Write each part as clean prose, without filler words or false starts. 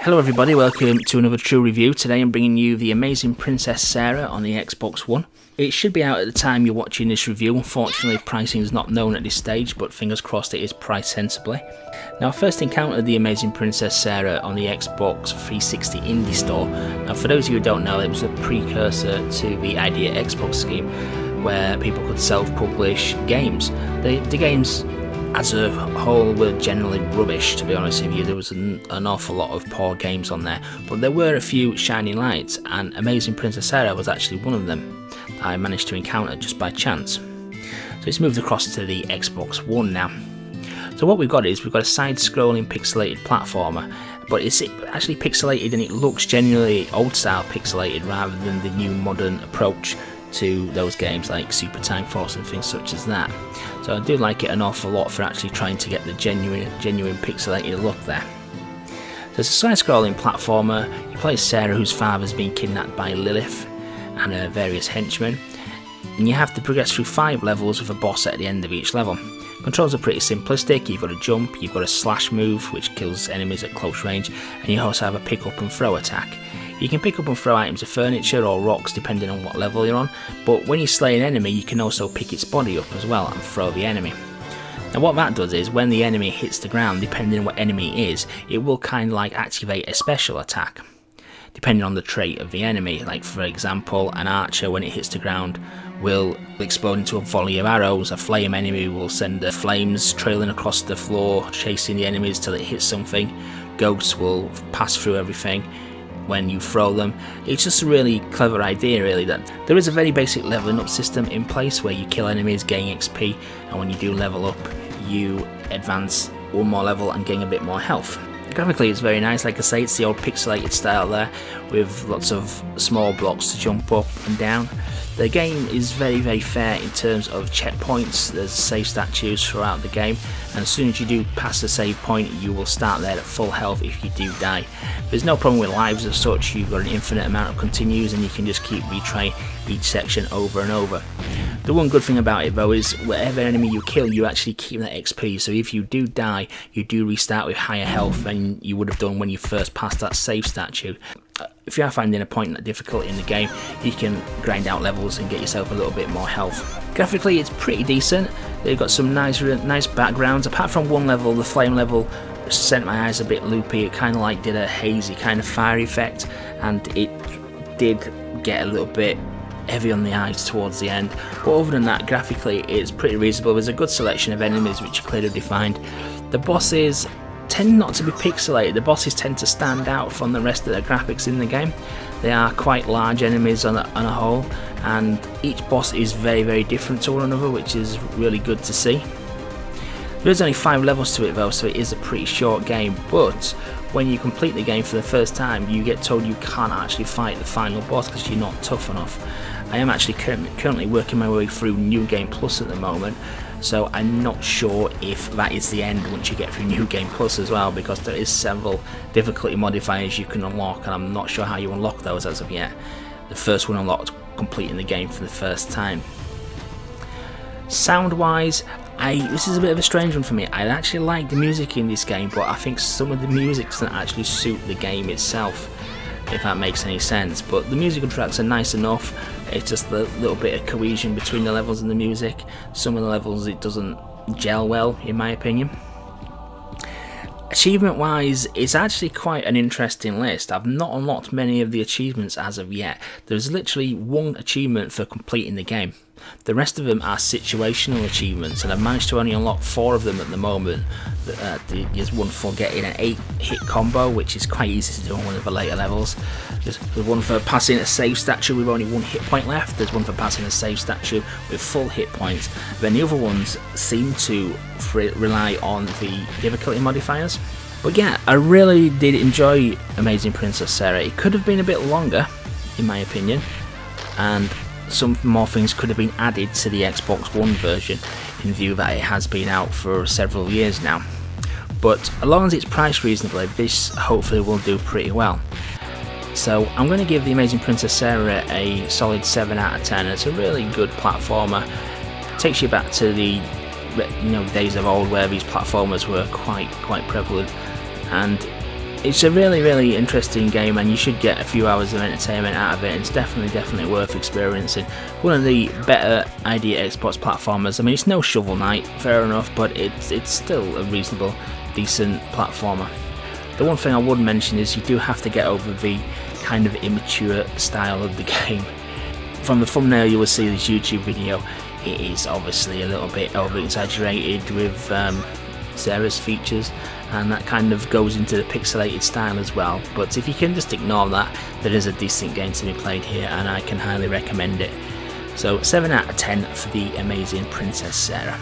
Hello everybody, welcome to another true review. Today I'm bringing you The Amazing Princess Sarah on the Xbox One. It should be out at the time you're watching this review. Unfortunately, pricing is not known at this stage, but fingers crossed it is priced sensibly. Now, I first encountered The Amazing Princess Sarah on the Xbox 360 Indie Store. Now, for those of you who don't know, it was a precursor to the Idea Xbox scheme, where people could self-publish games. The games as a whole were generally rubbish, to be honest with you. There was an awful lot of poor games on there, but there were a few shining lights, and Amazing Princess Sarah was actually one of them that I managed to encounter just by chance. So it's moved across to the Xbox One now. So what we've got is we've got a side-scrolling pixelated platformer, but it's actually pixelated and it looks genuinely old-style pixelated rather than the new modern approach to those games like Super Time Force and things such as that. So I do like it an awful lot for actually trying to get the genuine pixelated look there. So it's a side-scrolling platformer. You play Sarah, whose father's been kidnapped by Lilith and her various henchmen, and you have to progress through 5 levels with a boss at the end of each level. Controls are pretty simplistic. You've got a jump, you've got a slash move which kills enemies at close range, and you also have a pick up and throw attack. You can pick up and throw items of furniture or rocks depending on what level you're on, but when you slay an enemy you can also pick its body up as well and throw the enemy. Now what that does is when the enemy hits the ground, depending on what enemy it is, it will kind of like activate a special attack depending on the trait of the enemy. Like for example, an archer, when it hits the ground, will explode into a volley of arrows. A flame enemy will send the flames trailing across the floor chasing the enemies till it hits something. Ghosts will pass through everything when you throw them. It's just a really clever idea really, that there is a very basic leveling up system in place where you kill enemies, gain XP, and when you do level up you advance one more level and gain a bit more health. Graphically it's very nice. Like I say, it's the old pixelated style there with lots of small blocks to jump up and down. The game is very fair in terms of checkpoints. There's save statues throughout the game, and as soon as you do pass the save point you will start there at full health if you do die. There's no problem with lives as such. You've got an infinite amount of continues and you can just keep retrying each section over and over. The one good thing about it though is whatever enemy you kill you actually keep that XP, so if you do die you do restart with higher health than you would have done when you first passed that save statue. If you are finding a point of difficulty in the game, you can grind out levels and get yourself a little bit more health. Graphically it's pretty decent. They've got some nice backgrounds. Apart from one level, the flame level sent my eyes a bit loopy. It kind of like did a hazy kind of fire effect, and it did get a little bit heavy on the eyes towards the end, but other than that graphically it's pretty reasonable. There's a good selection of enemies which are clearly defined. The bosses tend not to be pixelated. The bosses tend to stand out from the rest of the graphics in the game. They are quite large enemies on a whole, and each boss is very different to one another, which is really good to see. There is only 5 levels to it though, so it is a pretty short game, but when you complete the game for the first time you get told you can't actually fight the final boss because you're not tough enough. I am actually currently working my way through New Game Plus at the moment, so I'm not sure if that is the end once you get through New Game Plus as well, because there is several difficulty modifiers you can unlock and I'm not sure how you unlock those as of yet. The first one unlocked completing the game for the first time. Sound wise, this is a bit of a strange one for me. I actually like the music in this game, but I think some of the music doesn't actually suit the game itself, if that makes any sense. But the musical tracks are nice enough. It's just the little bit of cohesion between the levels and the music. Some of the levels it doesn't gel well in my opinion. Achievement wise, it's actually quite an interesting list. I've not unlocked many of the achievements as of yet. There's literally one achievement for completing the game. The rest of them are situational achievements, and I've managed to only unlock 4 of them at the moment. There's one for getting an 8-hit combo, which is quite easy to do on one of the later levels. There's one for passing a save statue with only 1 hit point left. There's one for passing a save statue with full hit points. Then the other ones seem to rely on the difficulty modifiers. But yeah, I really did enjoy Amazing Princess Sarah. It could have been a bit longer, in my opinion, and some more things could have been added to the Xbox One version in view that it has been out for several years now. But as long as it's priced reasonably, this hopefully will do pretty well. So I'm going to give The Amazing Princess Sarah a solid 7 out of 10. It's a really good platformer. It takes you back to the days of old where these platformers were quite prevalent, and It's a really interesting game, and you should get a few hours of entertainment out of it. It's definitely worth experiencing. One of the better idea Xbox platformers. I mean, it's no Shovel Knight, fair enough, but it's still a reasonable, decent platformer. The one thing I would mention is you do have to get over the kind of immature style of the game. From the thumbnail you will see this YouTube video, it is obviously a little bit over exaggerated with Sarah's features, and that kind of goes into the pixelated style as well. But if you can just ignore that, there is a decent game to be played here, and I can highly recommend it. So 7 out of 10 for the amazing Princess Sarah.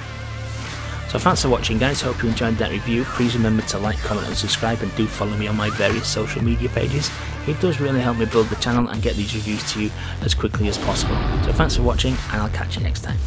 So thanks for watching, guys. Hope you enjoyed that review. Please remember to like, comment and subscribe, and do follow me on my various social media pages. It does really help me build the channel and get these reviews to you as quickly as possible. So thanks for watching, and I'll catch you next time.